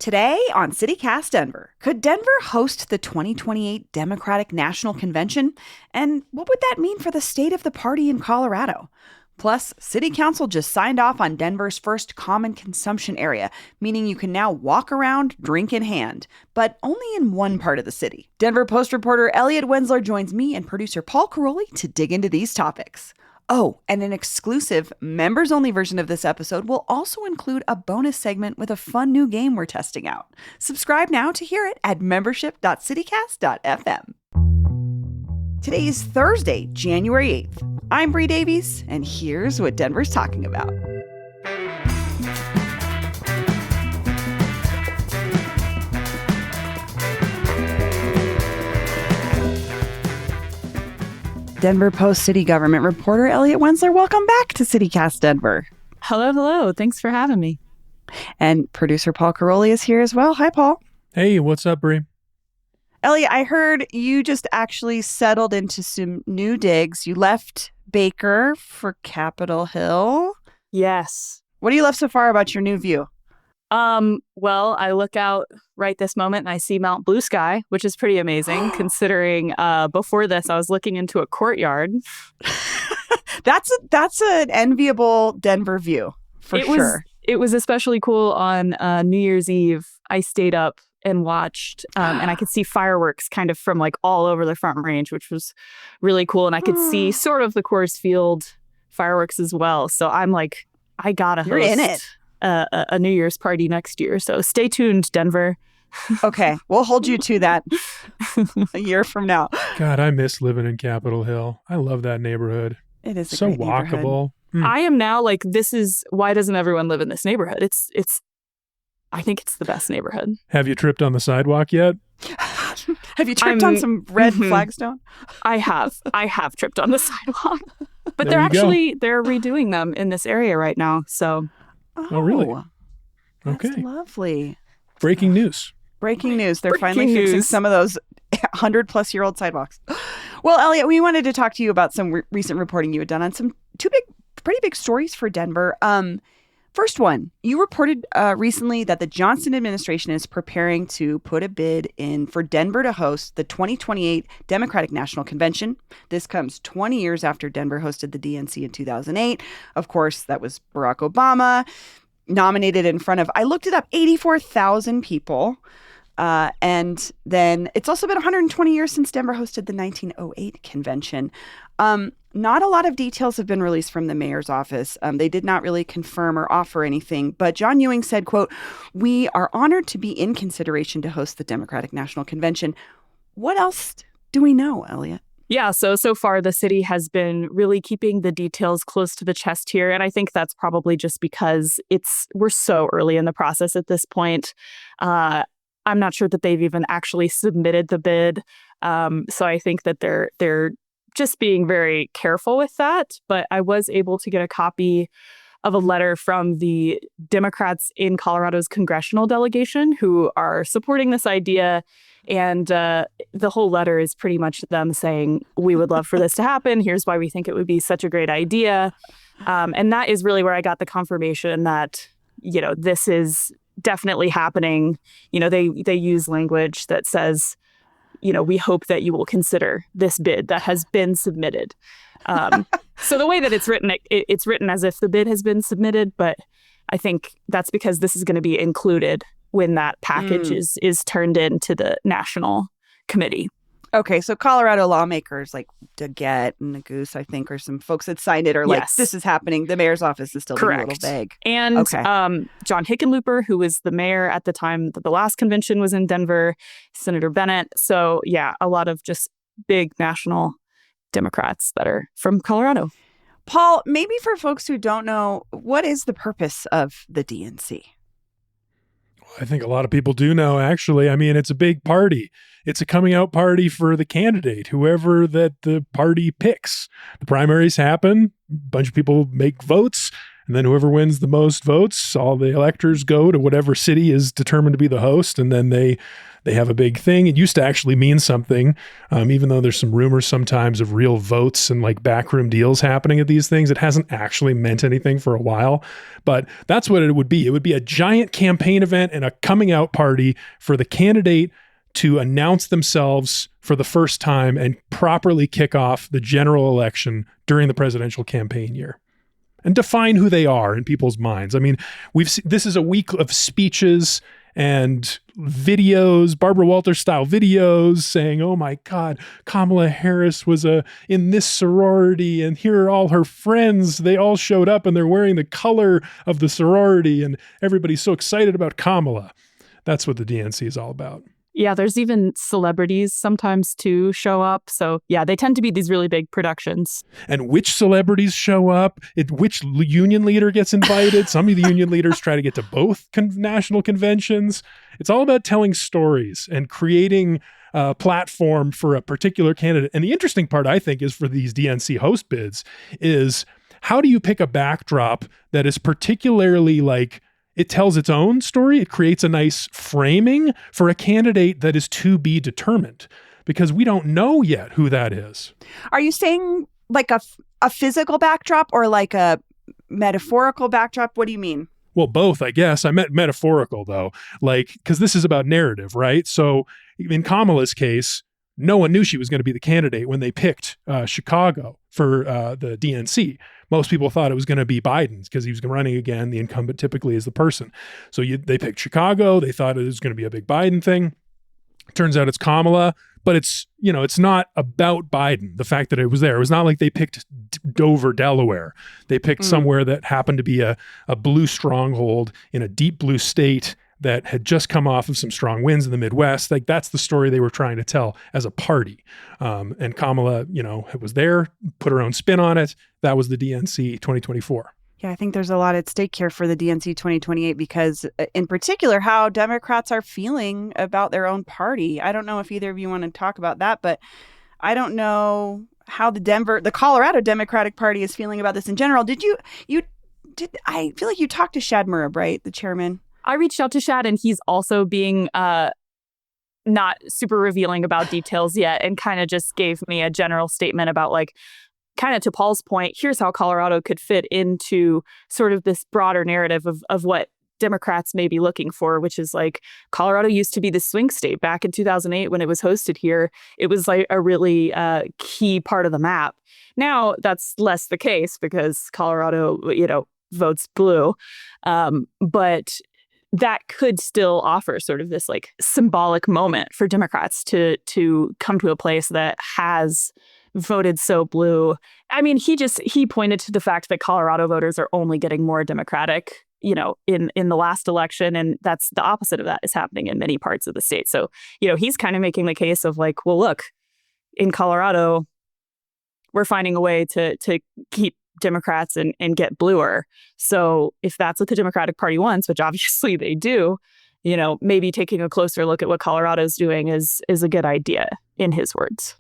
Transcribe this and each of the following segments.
Today on CityCast Denver, could Denver host the 2028 Democratic National Convention? And what would that mean for the state of the party in Colorado? Plus, City Council just signed off on Denver's first common consumption area, meaning you can now walk around, drink in hand, but only in one part of the city. Denver Post reporter Elliot Wenzler joins me and producer Paul Caroli to dig into these topics. Oh, and an exclusive members-only version of this episode will also include a bonus segment with a fun new game we're testing out. Subscribe now to hear it at membership.citycast.fm. Today is Thursday, January 8th. I'm Bree Davies, and here's what Denver's talking about. Denver Post city government reporter Elliot Wenzler, welcome back to CityCast Denver. Hello. Thanks for having me. And producer Paul Caroli is here as well. Hi, Paul. Hey, what's up, Bree? Elliot, I heard you just actually settled into some new digs. You left Baker for Capitol Hill. Yes. What do you love so far about your new view? Well, I look out right this moment and I see Mount Blue Sky, which is pretty amazing considering before this I was looking into a courtyard. That's an enviable Denver view for sure. It was especially cool on New Year's Eve. I stayed up and watched and I could see fireworks kind of from like all over the Front Range, which was really cool. And I could see sort of the Coors Field fireworks as well. So I'm like, I gotta host. You're in it. A New Year's party next year. So stay tuned, Denver. Okay, we'll hold you to that a year from now. God, I miss living in Capitol Hill. I love that neighborhood. It is so walkable. I am now like, this is, why doesn't everyone live in this neighborhood? It's I think it's the best neighborhood. Have you tripped on the sidewalk yet? Have you tripped on some red flagstone? I have tripped on the sidewalk. But There they're redoing them in this area right now. So. Oh, really? That's Okay. lovely. Breaking news. Breaking news. They're finally fixing some of those 100-plus-year-old sidewalks. Well, Elliot, we wanted to talk to you about some recent reporting you had done on pretty big stories for Denver. First one, you reported recently that the Johnson administration is preparing to put a bid in for Denver to host the 2028 Democratic National Convention. This comes 20 years after Denver hosted the DNC in 2008. Of course, that was Barack Obama nominated in front of, I looked it up, 84,000 people. And then it's also been 120 years since Denver hosted the 1908 convention. Not a lot of details have been released from the mayor's office. They did not really confirm or offer anything. But John Ewing said, quote, "We are honored to be in consideration to host the Democratic National Convention." What else do we know, Elliot? Yeah, so far the city has been really keeping the details close to the chest here. And I think that's probably just because we're so early in the process at this point. I'm not sure that they've even actually submitted the bid. So I think that they're just being very careful with that. But I was able to get a copy of a letter from the Democrats in Colorado's congressional delegation who are supporting this idea. And the whole letter is pretty much them saying, we would love for this to happen. Here's why we think it would be such a great idea. And that is really where I got the confirmation that, this is definitely happening. They use language that says, we hope that you will consider this bid that has been submitted. So the way that it's written, it's written as if the bid has been submitted, but I think that's because this is going to be included when that package is turned into the national committee. Okay, so Colorado lawmakers like Daggett and Nagoose, I think, or some folks that signed it are like, this is happening. The mayor's office is still being a little vague. And John Hickenlooper, who was the mayor at the time that the last convention was in Denver, Senator Bennett. So, yeah, a lot of just big national Democrats that are from Colorado. Paul, maybe for folks who don't know, what is the purpose of the DNC? I think a lot of people do know, actually. I mean, it's a big party. It's a coming out party for the candidate, whoever that the party picks. The primaries happen. A bunch of people make votes. And then whoever wins the most votes, all the electors go to whatever city is determined to be the host. And then they have a big thing. It used to actually mean something, even though there's some rumors sometimes of real votes and like backroom deals happening at these things. It hasn't actually meant anything for a while, but that's what it would be. It would be a giant campaign event and a coming out party for the candidate to announce themselves for the first time and properly kick off the general election during the presidential campaign year and define who they are in people's minds. I mean, this is a week of speeches and videos, Barbara Walters style videos saying, oh my God, Kamala Harris was in this sorority and here are all her friends. They all showed up and they're wearing the color of the sorority and everybody's so excited about Kamala. That's what the DNC is all about. Yeah, there's even celebrities sometimes too show up. So yeah, they tend to be these really big productions. And which celebrities show up? Which union leader gets invited? Some of the union leaders try to get to both national conventions. It's all about telling stories and creating a platform for a particular candidate. And the interesting part, I think, is for these DNC host bids is how do you pick a backdrop that is particularly like, it tells its own story. It creates a nice framing for a candidate that is to be determined because we don't know yet who that is. Are you saying like a physical backdrop or like a metaphorical backdrop? What do you mean? Well, both, I guess. I meant metaphorical, though, like, because this is about narrative, right? So in Kamala's case, no one knew she was going to be the candidate when they picked Chicago for the DNC. Most people thought it was going to be Biden's because he was running again. The incumbent typically is the person. So they picked Chicago. They thought it was going to be a big Biden thing. Turns out it's Kamala, but it's not about Biden. The fact that it was there. It was not like they picked Dover, Delaware. They picked somewhere that happened to be a blue stronghold in a deep blue state that had just come off of some strong winds in the Midwest. Like that's the story they were trying to tell as a party. And Kamala, was there, put her own spin on it. That was the DNC 2024. Yeah, I think there's a lot at stake here for the DNC 2028 because in particular, how Democrats are feeling about their own party. I don't know if either of you want to talk about that, but I don't know how the Colorado Democratic Party is feeling about this in general. I feel like you talked to Shad Murab, right? The chairman. I reached out to Shad and he's also being not super revealing about details yet and kind of just gave me a general statement about like, kind of to Paul's point, here's how Colorado could fit into sort of this broader narrative of what Democrats may be looking for, which is like Colorado used to be the swing state back in 2008 when it was hosted here. It was like a really key part of the map. Now that's less the case because Colorado, votes blue. But that could still offer sort of this like symbolic moment for Democrats to come to a place that has voted so blue. I mean, he pointed to the fact that Colorado voters are only getting more Democratic, in the last election. And that's the opposite of that is happening in many parts of the state. So, he's kind of making the case of like, well, look, in Colorado, we're finding a way to keep Democrats and get bluer. So if that's what the Democratic Party wants, which obviously they do, maybe taking a closer look at what Colorado's doing is a good idea, in his words,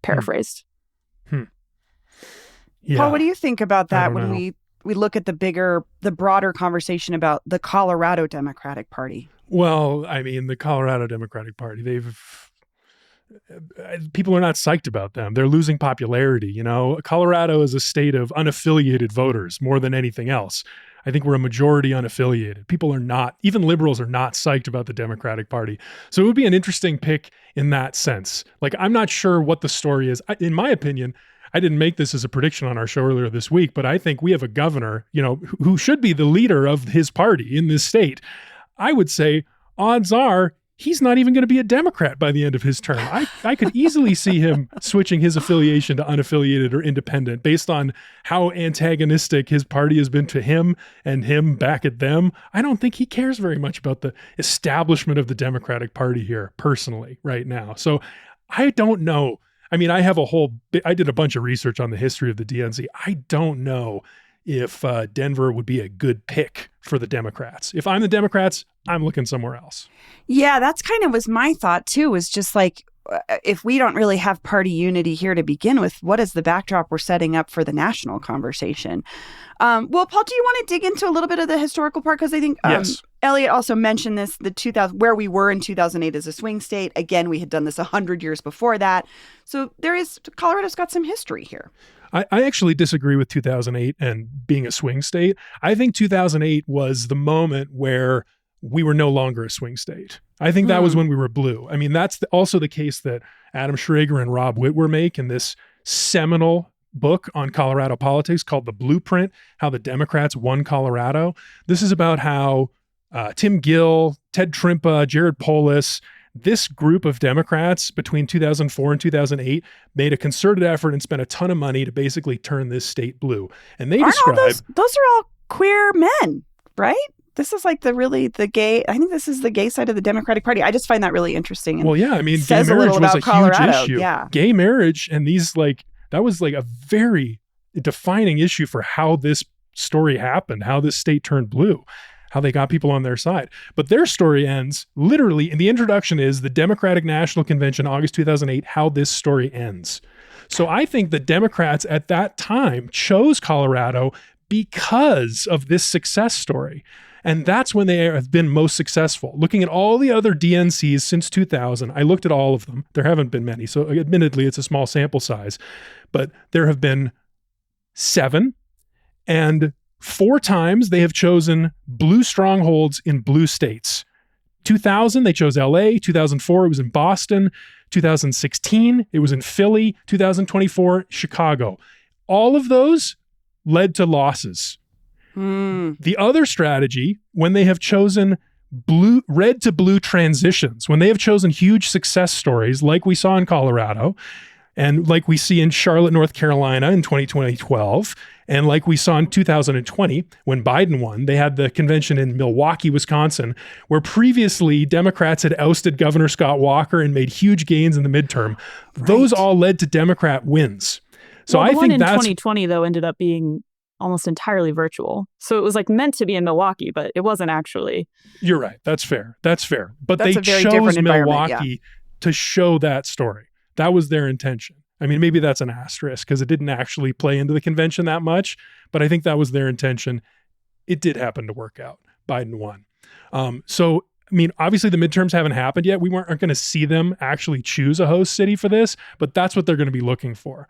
paraphrased. Yeah. Paul, what do you think about that when we look at the broader conversation about the Colorado Democratic Party? Well, I mean, the Colorado Democratic Party, people are not psyched about them. They're losing popularity. Colorado is a state of unaffiliated voters more than anything else. I think we're a majority unaffiliated. People are not, even liberals are not psyched about the Democratic Party. So it would be an interesting pick in that sense. Like, I'm not sure what the story is. In my opinion, I didn't make this as a prediction on our show earlier this week, but I think we have a governor, who should be the leader of his party in this state. I would say odds are he's not even going to be a Democrat by the end of his term. I could easily see him switching his affiliation to unaffiliated or independent based on how antagonistic his party has been to him and him back at them. I don't think he cares very much about the establishment of the Democratic Party here personally right now. So I don't know. I mean, I did a bunch of research on the history of the DNC. I don't know if Denver would be a good pick for the Democrats. If I'm the Democrats, I'm looking somewhere else. Yeah, that's kind of was my thought too, was just like, if we don't really have party unity here to begin with, what is the backdrop we're setting up for the national conversation? Well, Paul, do you want to dig into a little bit of the historical part? Because I think Yes. Elliot also mentioned this, the 2000, where we were in 2008 as a swing state. Again, we had done this 100 years before that. So Colorado's got some history here. I actually disagree with 2008 and being a swing state. I think 2008 was the moment where we were no longer a swing state. I think that was when we were blue. I mean, that's also the case that Adam Schrager and Rob Whitwer make in this seminal book on Colorado politics called The Blueprint, How the Democrats Won Colorado. This is about how Tim Gill, Ted Trimpa, Jared Polis, this group of Democrats between 2004 and 2008 made a concerted effort and spent a ton of money to basically turn this state blue. And they describe... those are all queer men, right? This is like the gay, I think this is the gay side of the Democratic Party. I just find that really interesting. And well, yeah, I mean, gay says marriage a little was about a Colorado. huge issue. Yeah. Gay marriage and these that was like a very defining issue for how this story happened, how this state turned blue, how they got people on their side. But their story ends literally, and the introduction is the Democratic National Convention, August 2008, how this story ends. So I think the Democrats at that time chose Colorado because of this success story. And that's when they have been most successful. Looking at all the other DNCs since 2000, I looked at all of them. There haven't been many, so admittedly, it's a small sample size. But there have been 7, and 4 times they have chosen blue strongholds in blue states. 2000, they chose LA. 2004, it was in Boston. 2016, it was in Philly. 2024, Chicago. All of those led to losses. The other strategy, when they have chosen red to blue transitions, when they have chosen huge success stories like we saw in Colorado and like we see in Charlotte, North Carolina in 2012, and like we saw in 2020 when Biden won, they had the convention in Milwaukee, Wisconsin, where previously Democrats had ousted Governor Scott Walker and made huge gains in the midterm. Right. Those all led to Democrat wins. So well, I think that's... 2020, though, ended up being almost entirely virtual. So it was like meant to be in Milwaukee, but it wasn't actually. You're right. That's fair. But that's they chose Milwaukee to show that story. That was their intention. I mean, maybe that's an asterisk because it didn't actually play into the convention that much, but I think that was their intention. It did happen to work out. Biden won. So, I mean, obviously the midterms haven't happened yet. We aren't going to see them actually choose a host city for this, but that's what they're going to be looking for.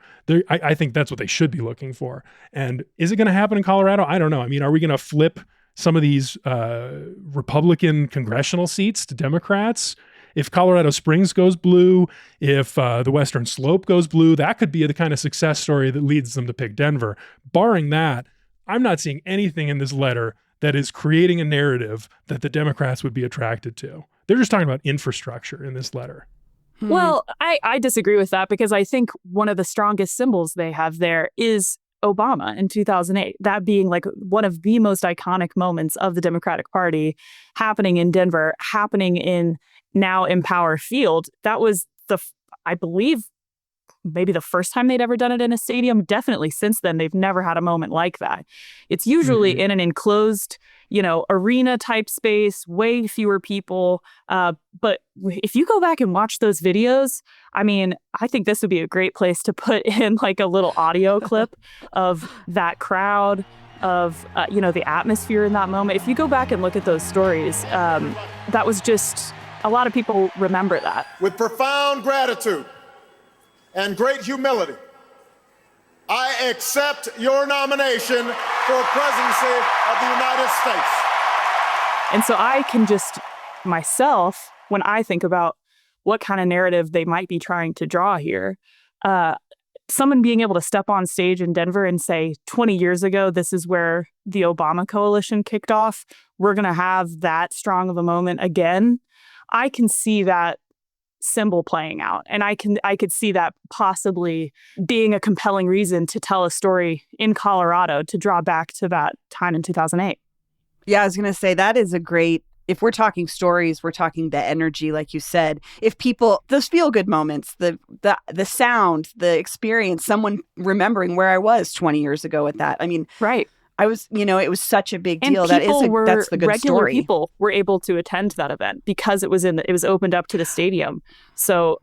I think that's what they should be looking for. And is it going to happen in Colorado? I don't know. I mean, are we going to flip some of these Republican congressional seats to Democrats? If Colorado Springs goes blue, if the Western Slope goes blue, that could be the kind of success story that leads them to pick Denver. Barring that, I'm not seeing anything in this letter that is creating a narrative that the Democrats would be attracted to. They're just talking about infrastructure in this letter. Well, I disagree with that because I think one of the strongest symbols they have there is Obama in 2008, that being like one of the most iconic moments of the Democratic Party happening in Denver, happening in now Empower Field. That was I believe, maybe the first time they'd ever done it in a stadium. Definitely since then, they've never had a moment like that. It's usually in an enclosed, arena type space, way fewer people. But if you go back and watch those videos, I mean, I think this would be a great place to put in like a little audio clip of that crowd, of, the atmosphere in that moment. If you go back and look at those stories, that was just, a lot of people remember that. With profound gratitude and great humility, I accept your nomination for presidency of the United States. And so I can just, myself, when I think about what kind of narrative they might be trying to draw here, someone being able to step on stage in Denver and say, 20 years ago, this is where the Obama coalition kicked off. We're going to have that strong of a moment again. I can see that symbol playing out. And I could see that possibly being a compelling reason to tell a story in Colorado to draw back to that time in 2008. Yeah, I was going to say that is a great, if we're talking stories, we're talking the energy, like you said. If people, those feel-good moments, the sound, the experience, someone remembering where I was 20 years ago at that. I mean, right. it was such a big And deal. That's the good regular story. People were able to attend that event because it was opened up to the stadium. So,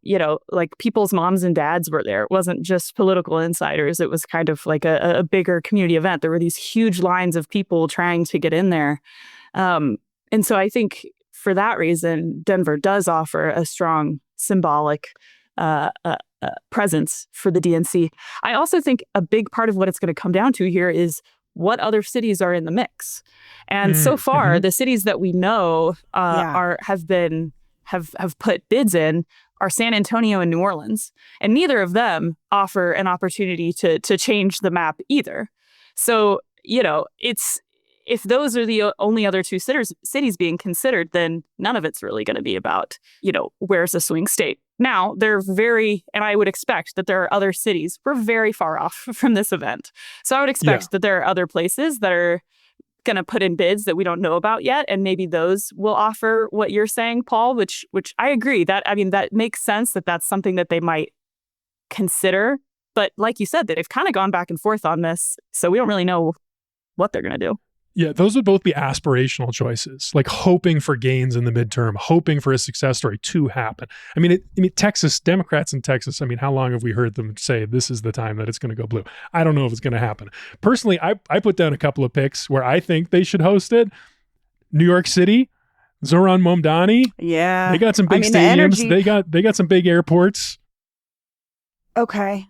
like people's moms and dads were there. It wasn't just political insiders. It was kind of like a bigger community event. There were these huge lines of people trying to get in there. And so I think for that reason, Denver does offer a strong symbolic presence for the DNC. I also think a big part of what it's going to come down to here is what other cities are in the mix. And so far, the cities that we know have put bids in are San Antonio and New Orleans. And neither of them offer an opportunity to change the map either. So, if those are the only other two cities being considered, then none of it's really going to be about, where's a swing state. Now, and I would expect that there are other cities. We're very far off from this event. So I would expect that there are other places that are going to put in bids that we don't know about yet. And maybe those will offer what you're saying, Paul, which I agree that makes sense that that's something that they might consider. But like you said, that they've kind of gone back and forth on this. So we don't really know what they're going to do. Yeah, those would both be aspirational choices, like hoping for gains in the midterm, hoping for a success story to happen. Texas, Democrats in Texas, how long have we heard them say this is the time that it's going to go blue? I don't know if it's going to happen. Personally, I put down a couple of picks where I think they should host it. New York City, Zoran Momdani. Yeah. They got some big stadiums. They got some big airports. Okay.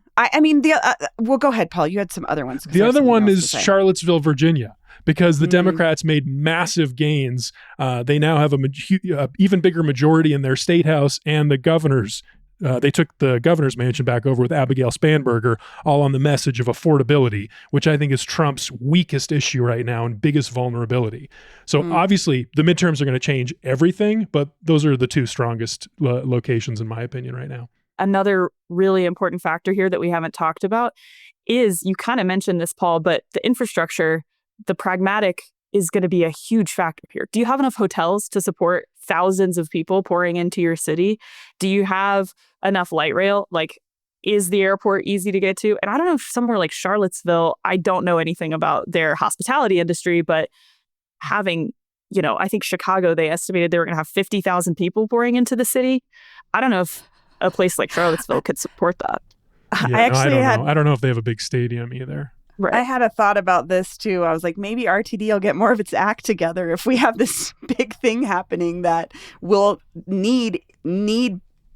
Well, go ahead, Paul. You had some other ones. The other one is Charlottesville, Virginia. Because the Democrats made massive gains. They now have a even bigger majority in their state house, and the governors, they took the governor's mansion back over with Abigail Spanberger, all on the message of affordability, which I think is Trump's weakest issue right now and biggest vulnerability. So obviously the midterms are going to change everything, but those are the two strongest locations in my opinion right now. Another really important factor here that we haven't talked about is, you kind of mentioned this, Paul, but the infrastructure. The pragmatic is going to be a huge factor here. Do you have enough hotels to support thousands of people pouring into your city? Do you have enough light rail? Like, is the airport easy to get to? And I don't know if somewhere like Charlottesville, I don't know anything about their hospitality industry, but having, I think Chicago, they estimated they were going to have 50,000 people pouring into the city. I don't know if a place like Charlottesville could support that. Yeah, I don't know if they have a big stadium either. Right. I had a thought about this too. I was like, maybe RTD will get more of its act together if we have this big thing happening that will need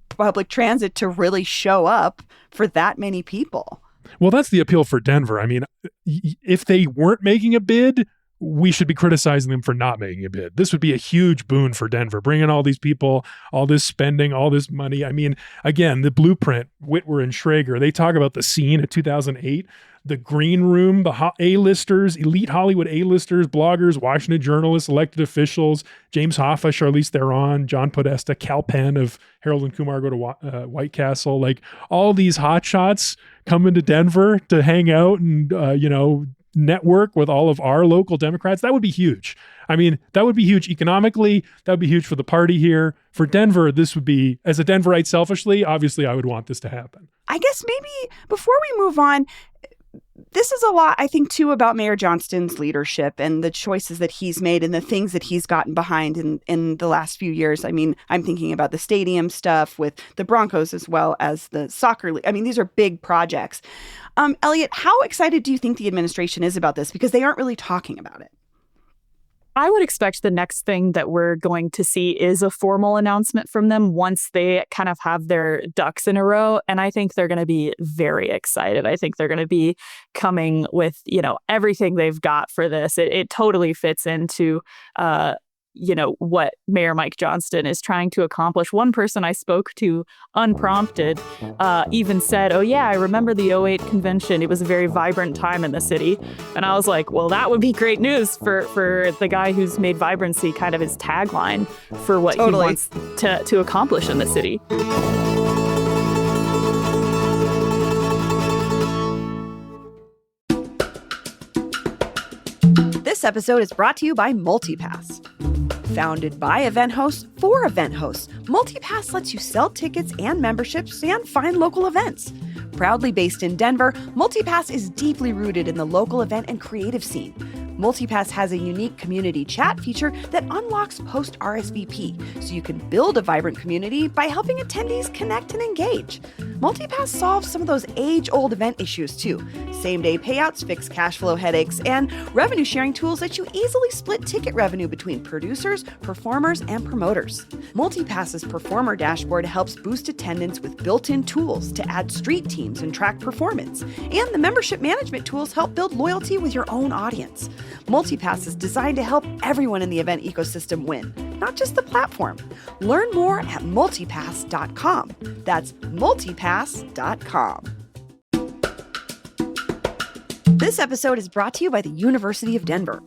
public transit to really show up for that many people. Well, that's the appeal for Denver. If they weren't making a bid, we should be criticizing them for not making a bid. This would be a huge boon for Denver, bringing all these people, all this spending, all this money. Again, the blueprint, Whitwer and Schrager, they talk about the scene of 2008, the green room, the A-listers, elite Hollywood A-listers, bloggers, Washington journalists, elected officials, James Hoffa, Charlize Theron, John Podesta, Cal Penn of Harold and Kumar Go to White Castle. Like, all these hotshots coming to Denver to hang out and, network with all of our local Democrats. That would be huge. That would be huge economically. That would be huge for the party here. For Denver, this would be, as a Denverite selfishly, obviously I would want this to happen. I guess maybe before we move on, this is a lot, I think, too, about Mayor Johnston's leadership and the choices that he's made and the things that he's gotten behind in the last few years. I'm thinking about the stadium stuff with the Broncos as well as the soccer league. These are big projects. Elliot, how excited do you think the administration is about this? Because they aren't really talking about it. I would expect the next thing that we're going to see is a formal announcement from them once they kind of have their ducks in a row. And I think they're going to be very excited. I think they're going to be coming with, everything they've got for this. It totally fits into, what Mayor Mike Johnston is trying to accomplish. One person I spoke to unprompted even said, "Oh yeah, I remember the 2008 convention. It was a very vibrant time in the city." And I was like, well, that would be great news for the guy who's made vibrancy kind of his tagline for what he wants to accomplish in the city. This episode is brought to you by MultiPass. Founded by event hosts for event hosts, MultiPass lets you sell tickets and memberships and find local events. Proudly based in Denver, Multipass is deeply rooted in the local event and creative scene. Multipass has a unique community chat feature that unlocks post-RSVP, so you can build a vibrant community by helping attendees connect and engage. Multipass solves some of those age-old event issues too. Same-day payouts fix cash flow headaches, and revenue-sharing tools let you easily split ticket revenue between producers, performers, and promoters. Multipass's performer dashboard helps boost attendance with built-in tools to add street teams and track performance. And the membership management tools help build loyalty with your own audience. Multipass is designed to help everyone in the event ecosystem win, not just the platform. Learn more at multipass.com. That's multipass.com. This episode is brought to you by the University of Denver.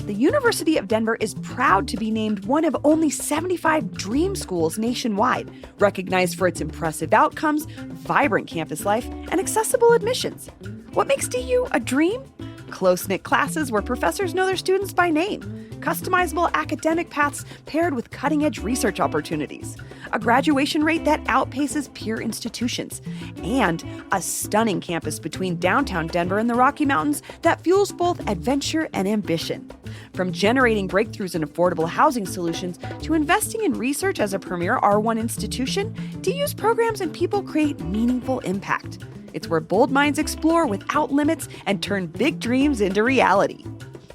The University of Denver is proud to be named one of only 75 dream schools nationwide, recognized for its impressive outcomes, vibrant campus life, and accessible admissions. What makes DU a dream? Close-knit classes where professors know their students by name, customizable academic paths paired with cutting-edge research opportunities, a graduation rate that outpaces peer institutions, and a stunning campus between downtown Denver and the Rocky Mountains that fuels both adventure and ambition. From generating breakthroughs in affordable housing solutions to investing in research as a premier R1 institution, DU's programs and people create meaningful impact. It's where bold minds explore without limits and turn big dreams into reality.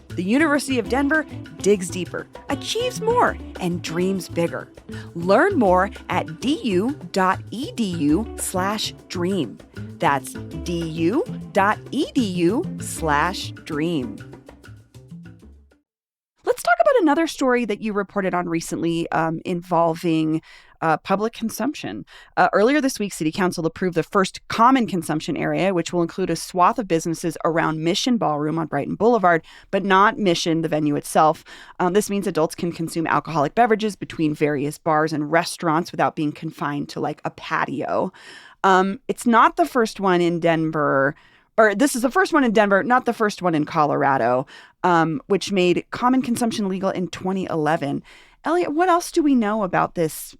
The University of Denver digs deeper, achieves more, and dreams bigger. Learn more at du.edu/dream. That's du.edu/dream. Let's talk about another story that you reported on recently involving public consumption. Earlier this week, City Council approved the first common consumption area, which will include a swath of businesses around Mission Ballroom on Brighton Boulevard, but not Mission, the venue itself. This means adults can consume alcoholic beverages between various bars and restaurants without being confined to like a patio. It's not the first one in Denver, or this is the first one in Denver, not the first one in Colorado, which made common consumption legal in 2011. Elliot, what else do we know about this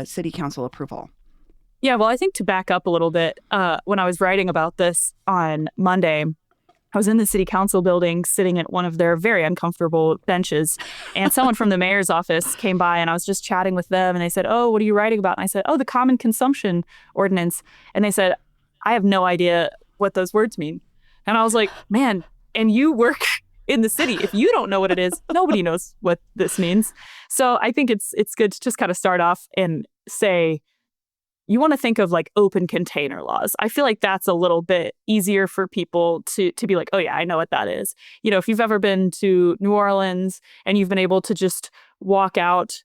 city council approval? Yeah, well, I think to back up a little bit, when I was writing about this on Monday, I was in the city council building sitting at one of their very uncomfortable benches, and someone from the mayor's office came by, and I was just chatting with them, and they said, "Oh, what are you writing about?" And I said, "Oh, the common consumption ordinance." And they said, "I have no idea what those words mean." And I was like, man, and you work in the city. If you don't know what it is, nobody knows what this means. So I think it's good to just kind of start off and say, you want to think of like open container laws. I feel like that's a little bit easier for people to be like, oh yeah, I know what that is. You know, if you've ever been to New Orleans and you've been able to just walk out,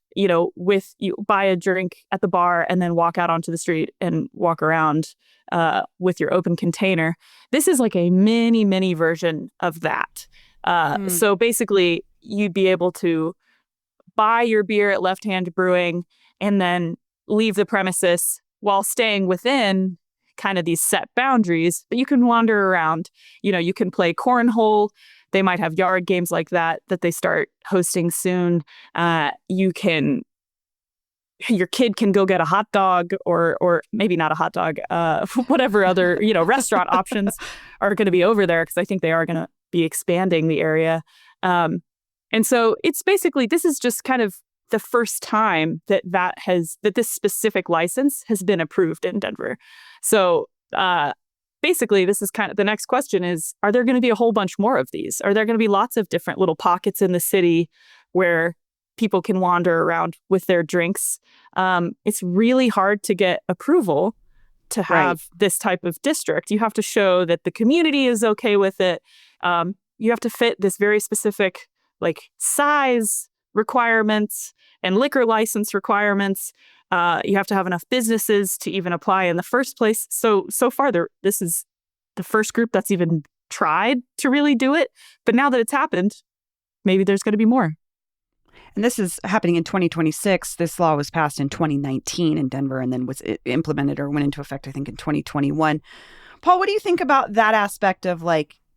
buy a drink at the bar and then walk out onto the street and walk around with your open container. This is like a mini version of that. So basically, you'd be able to buy your beer at Left Hand Brewing and then leave the premises while staying within kind of these set boundaries. But you can wander around. You can play cornhole. They might have yard games like that they start hosting soon. Your kid can go get a hot dog or maybe not a hot dog, whatever other, restaurant options are going to be over there, because I think they are going to be expanding the area. And so it's basically, this is just kind of the first time that this specific license has been approved in Denver. So basically, this is kind of the next question is, are there going to be a whole bunch more of these? Are there going to be lots of different little pockets in the city where people can wander around with their drinks? It's really hard to get approval to have this type of district. You have to show that the community is okay with it. You have to fit this very specific size requirements and liquor license requirements. You have to have enough businesses to even apply in the first place. So far, this is the first group that's even tried to really do it. But now that it's happened, maybe there's going to be more. And this is happening in 2026. This law was passed in 2019 in Denver and then was implemented or went into effect, I think, in 2021. Paul, what do you think about that aspect of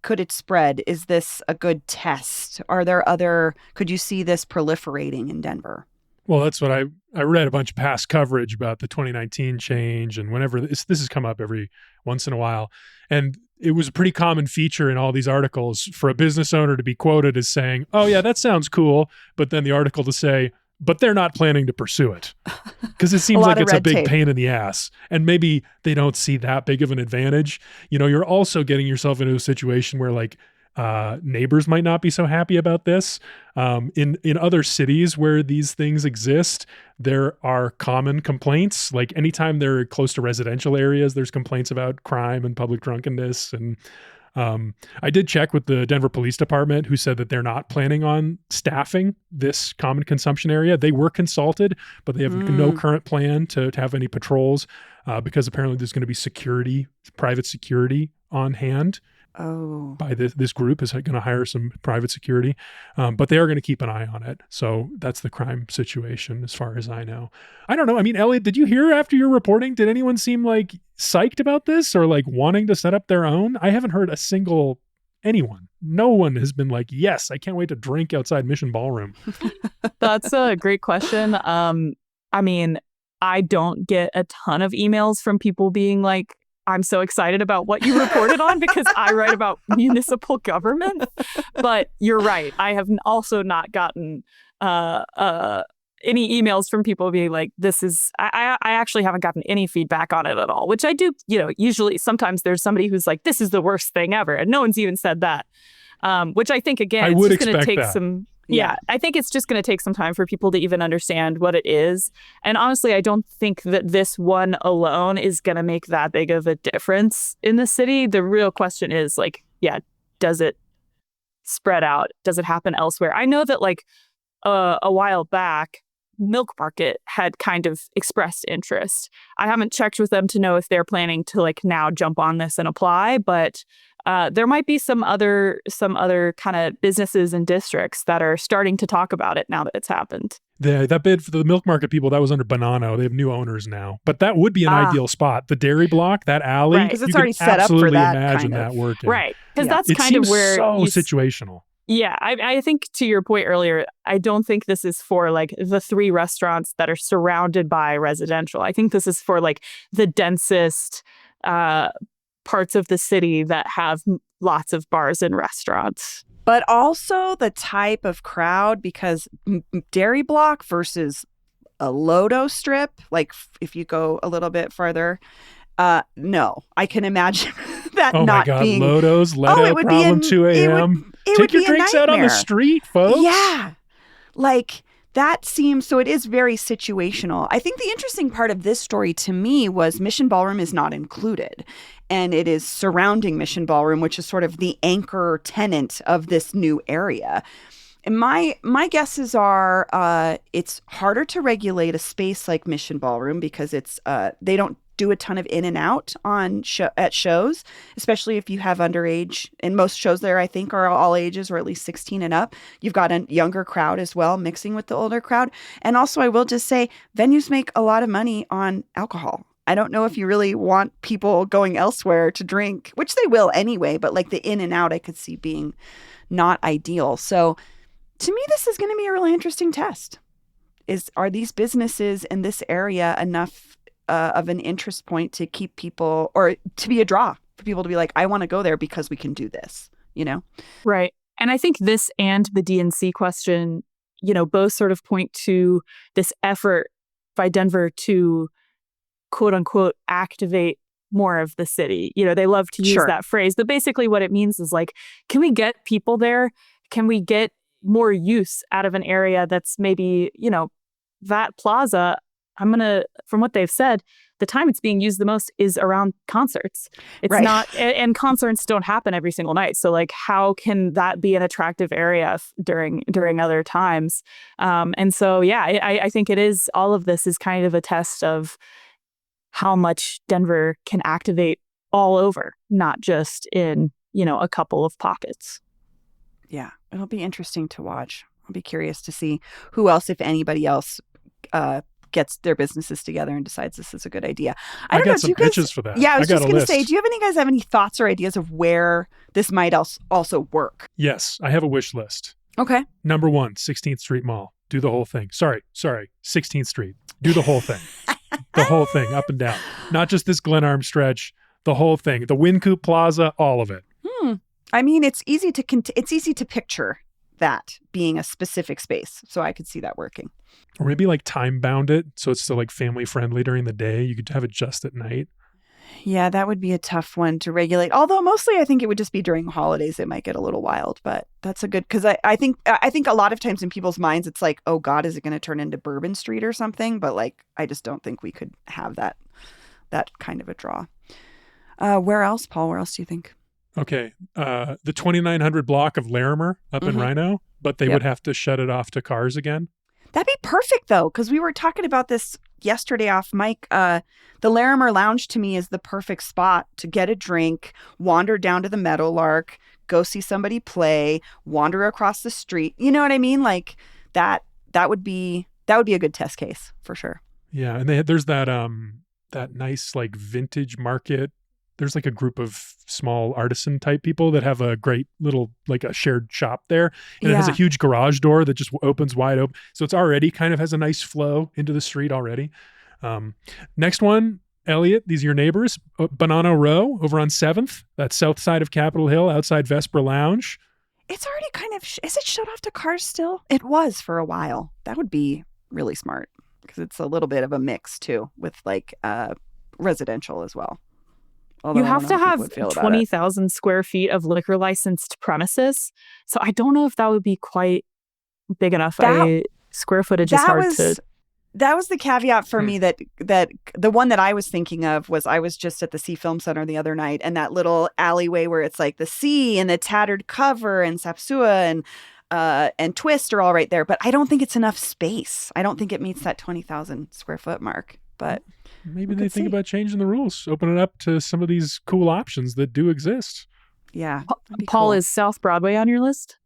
could it spread? Is this a good test? Could you see this proliferating in Denver? Well, that's what I read a bunch of past coverage about the 2019 change, and whenever this has come up every once in a while, and it was a pretty common feature in all these articles for a business owner to be quoted as saying, "Oh yeah, that sounds cool," but then the article to say, "But they're not planning to pursue it," because it seems like it's a big pain in the ass, and maybe they don't see that big of an advantage. You're also getting yourself into a situation where like neighbors might not be so happy about this. In other cities where these things exist, there are common complaints. Like anytime they're close to residential areas, there's complaints about crime and public drunkenness. And I did check with the Denver Police Department, who said that they're not planning on staffing this common consumption area. They were consulted, but they have no current plan to have any patrols because apparently there's going to be private security on hand. Oh, By this group is going to hire some private security, but they are going to keep an eye on it. So that's the crime situation as far as I know. I don't know. I mean, Elliot, did you hear after your reporting, did anyone seem like psyched about this or like wanting to set up their own? I haven't heard anyone. No one has been like, yes, I can't wait to drink outside Mission Ballroom. That's a great question. I mean, I don't get a ton of emails from people being like, I'm so excited about what you reported on because I write about municipal government. But you're right. I have also not gotten any emails from people being like, this is, I actually haven't gotten any feedback on it at all, which I do, usually sometimes there's somebody who's like, this is the worst thing ever. And no one's even said that, which I think, again, it's just going to take some. Yeah, I think it's just going to take some time for people to even understand what it is. And honestly, I don't think that this one alone is going to make that big of a difference in the city. The real question is like, does it spread out? Does it happen elsewhere? I know that like a while back, Milk Market had kind of expressed interest. I haven't checked with them to know if they're planning to like now jump on this and apply, but there might be some other kind of businesses and districts that are starting to talk about it now that it's happened. That bid for the Milk Market people, that was under Bonanno. They have new owners now. But that would be an ideal spot. The dairy block, that alley, because it's already set up for that. Imagine that working. Right. Because that's kind of where situational. Yeah, I think to your point earlier, I don't think this is for like the 3 restaurants that are surrounded by residential. I think this is for like the densest parts of the city that have lots of bars and restaurants. But also the type of crowd, because dairy block versus a Lodo strip, like if you go a little bit farther, no, I can imagine that not being... Oh my God, being... Lodo's let out problem 2 a.m. Take your drinks out on the street, folks. Yeah, like that seems... So it is very situational. I think the interesting part of this story to me was Mission Ballroom is not included. And it is surrounding Mission Ballroom, which is sort of the anchor tenant of this new area. And my guesses are it's harder to regulate a space like Mission Ballroom because it's they don't do a ton of in and out at shows, especially if you have underage. And most shows there, I think, are all ages or at least 16 and up. You've got a younger crowd as well, mixing with the older crowd. And also, I will just say, venues make a lot of money on alcohol. I don't know if you really want people going elsewhere to drink, which they will anyway, but like the in and out I could see being not ideal. So to me, this is going to be a really interesting test. Are these businesses in this area enough of an interest point to keep people, or to be a draw for people to be like, I want to go there because we can do this, Right. And I think this and the DNC question, both sort of point to this effort by Denver to quote unquote activate more of the city. They love to use that phrase, but basically what it means is like, can we get people there? Can we get more use out of an area that's maybe, that plaza, from what they've said, the time it's being used the most is around concerts. It's not, and concerts don't happen every single night. So like, how can that be an attractive area during other times? And so, I think it is, all of this is kind of a test of how much Denver can activate all over, not just in, a couple of pockets. Yeah, it'll be interesting to watch. I'll be curious to see who else, if anybody else, gets their businesses together and decides this is a good idea. I got some pitches for that. Yeah, I was just going to say, do you guys have any thoughts or ideas of where this might also work? Yes, I have a wish list. Okay. Number 1, 16th Street Mall. Do the whole thing. Sorry. 16th Street. Do the whole thing. The whole thing, up and down. Not just this Glenarm stretch. The whole thing. The Wynkoop Plaza. All of it. I mean, it's easy to picture that being a specific space. So I could see that working. Or maybe like time bound it so it's still like family friendly during the day. You could have it just at night. Yeah, that would be a tough one to regulate. Although mostly I think it would just be during holidays. It might get a little wild, but that's a good, because I think a lot of times in people's minds, it's like, oh God, is it going to turn into Bourbon Street or something? But like, I just don't think we could have that kind of a draw. Where else, Paul? Where else do you think? Okay. The 2900 block of Larimer up in RiNo, but they would have to shut it off to cars again. That'd be perfect though, because we were talking about this yesterday off mic. The Larimer Lounge to me is the perfect spot to get a drink, wander down to the Meadowlark, go see somebody play, wander across the street. You know what I mean? Like that would be a good test case for sure. Yeah, and there's that nice like vintage market. There's like a group of small artisan type people that have a great little like a shared shop there, and it has a huge garage door that just opens wide open. So it's already kind of has a nice flow into the street already. Next one, Elliot, these are your neighbors. Banana Row over on 7th. That's south side of Capitol Hill outside Vesper Lounge. It's already kind of, is it shut off to cars still? It was for a while. That would be really smart because it's a little bit of a mix too with like residential as well. Although you have to have 20,000 square feet of liquor licensed premises. So I don't know if that would be quite big enough. Square footage is hard to... That was the caveat for me that the one that I was thinking of was I was just at the Sea Film Center the other night, and that little alleyway where it's like the sea and the tattered cover and Sapsua and Twist are all right there. But I don't think it's enough space. I don't think it meets that 20,000 square foot mark. But maybe they think about changing the rules, open it up to some of these cool options that do exist. Yeah. Paul, cool. Is South Broadway on your list?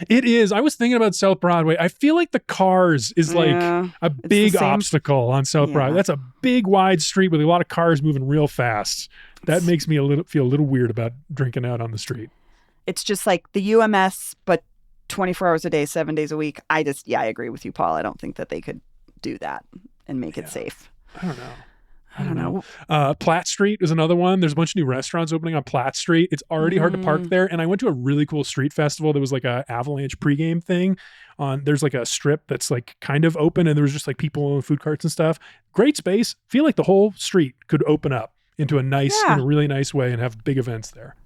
It is. I was thinking about South Broadway. I feel like the cars is like a big obstacle on South Broadway. That's a big wide street with a lot of cars moving real fast. That makes me feel a little weird about drinking out on the street. It's just like the UMS, but 24 hours a day, 7 days a week. I agree with you, Paul. I don't think that they could do that and make it safe. I don't know. Platt Street is another one. There's a bunch of new restaurants opening on Platt Street. It's already hard to park there. And I went to a really cool street festival. There was like a Avalanche pregame thing there's like a strip that's like kind of open, and there was just like people in food carts and stuff. Great space. Feel like the whole street could open up into in a really nice way and have big events there.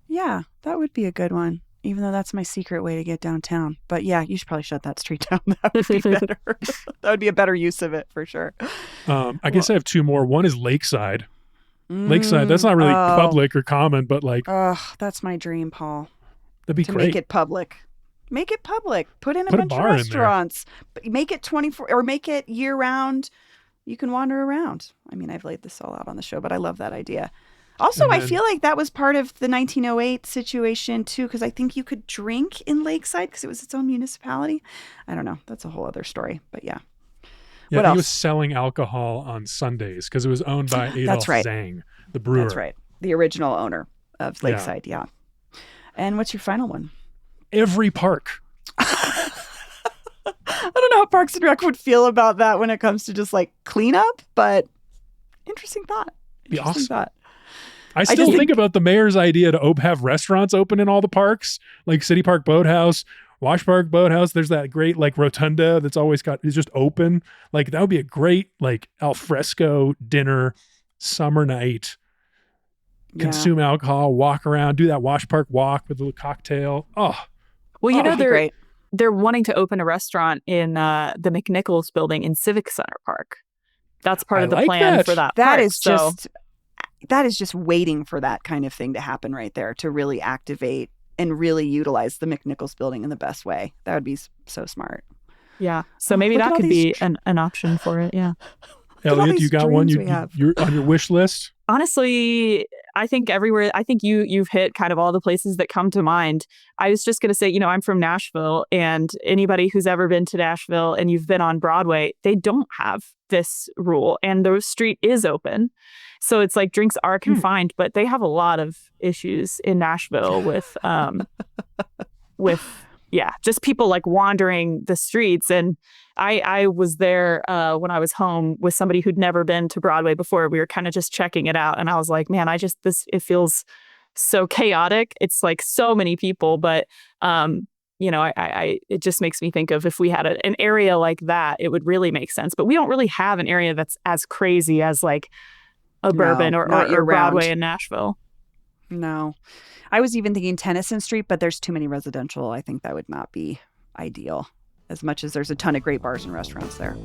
Yeah, that would be a good one. Even though that's my secret way to get downtown. But yeah, you should probably shut that street down. That would be better. That would be a better use of it for sure. I guess I have two more. One is Lakeside. Lakeside, that's not really public or common, but like... that's my dream, Paul. That'd be great. Make it public. Make it public. Put in a bunch of restaurants. Make it 24 or make it year round. You can wander around. I mean, I've laid this all out on the show, but I love that idea. Also, I feel like that was part of the 1908 situation, too, because I think you could drink in Lakeside because it was its own municipality. I don't know. That's a whole other story. But yeah. Yeah, he was selling alcohol on Sundays because it was owned by Adolf Zang, the brewer. That's right. The original owner of Lakeside, yeah. And what's your final one? Every park. I don't know how Parks and Rec would feel about that when it comes to just like cleanup, but interesting thought. Be awesome. I still think about the mayor's idea to have restaurants open in all the parks, like City Park Boathouse, Wash Park Boathouse. There's that great like rotunda that's always is just open. Like that would be a great like al fresco dinner, summer night. Consume alcohol, walk around, do that Wash Park walk with a little cocktail. Well, they're wanting to open a restaurant in the McNichols building in Civic Center Park. That's part of the plan for that. That is just waiting for that kind of thing to happen right there to really activate and really utilize the McNichols building in the best way. That would be so smart. Yeah. So maybe that could be an option for it. Yeah. Elliot, you got one you're on your wish list? Honestly, I think everywhere. I think you've hit kind of all the places that come to mind. I was just going to say, I'm from Nashville, and anybody who's ever been to Nashville and you've been on Broadway, they don't have this rule, and the street is open. So it's like drinks are confined, but they have a lot of issues in Nashville with just people like wandering the streets. And I was there when I was home with somebody who'd never been to Broadway before. We were kind of just checking it out. And I was like, man, it feels so chaotic. It's like so many people, but it just makes me think of if we had an area like that, it would really make sense. But we don't really have an area that's as crazy as like a Bourbon or Broadway in Nashville. No. I was even thinking Tennyson Street, but there's too many residential. I think that would not be ideal, as much as there's a ton of great bars and restaurants there.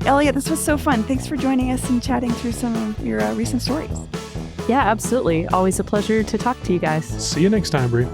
Elliot, this was so fun. Thanks for joining us and chatting through some of your recent stories. Yeah, absolutely. Always a pleasure to talk to you guys. See you next time, Brie.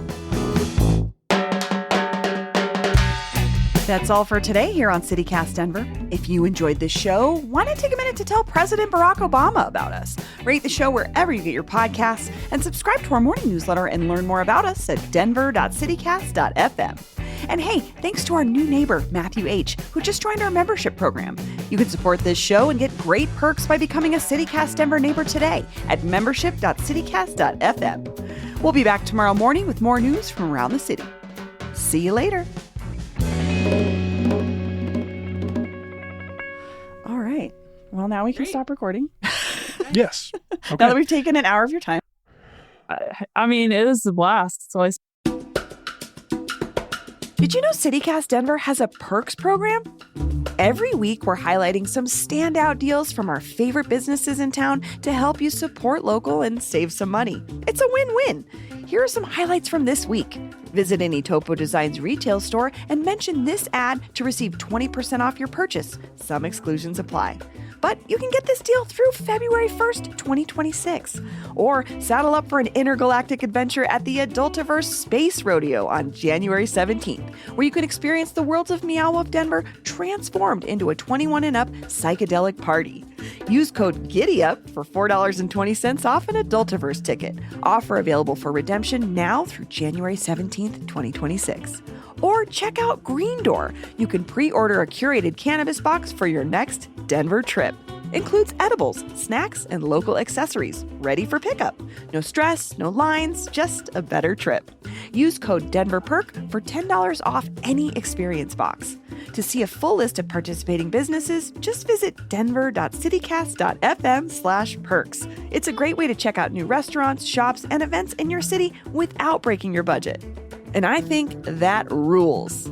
That's all for today here on CityCast Denver. If you enjoyed this show, why not take a minute to tell President Barack Obama about us? Rate the show wherever you get your podcasts and subscribe to our morning newsletter and learn more about us at denver.citycast.fm. And hey, thanks to our new neighbor, Matthew H., who just joined our membership program. You can support this show and get great perks by becoming a CityCast Denver neighbor today at membership.citycast.fm. We'll be back tomorrow morning with more news from around the city. See you later. All right. Well, now we can stop recording. Yes. Okay. Now that we've taken an hour of your time. I mean, it was a blast. So Did you know CityCast Denver has a perks program? Every week, we're highlighting some standout deals from our favorite businesses in town to help you support local and save some money. It's a win-win. Here are some highlights from this week. Visit any Topo Designs retail store and mention this ad to receive 20% off your purchase. Some exclusions apply. But you can get this deal through February 1st, 2026. Or saddle up for an intergalactic adventure at the Adultiverse Space Rodeo on January 17th, where you can experience the worlds of Meow Wolf Denver transformed into a 21 and up psychedelic party. Use code GIDDYUP for $4.20 off an Adultiverse ticket. Offer available for redemption now through January 17th, 2026. Or check out Green Door. You can pre-order a curated cannabis box for your next Denver trip. Includes edibles, snacks, and local accessories, ready for pickup. No stress, no lines, just a better trip. Use code DenverPerk for $10 off any experience box. To see a full list of participating businesses, just visit denver.citycast.fm/perks. It's a great way to check out new restaurants, shops, and events in your city without breaking your budget. And I think that rules.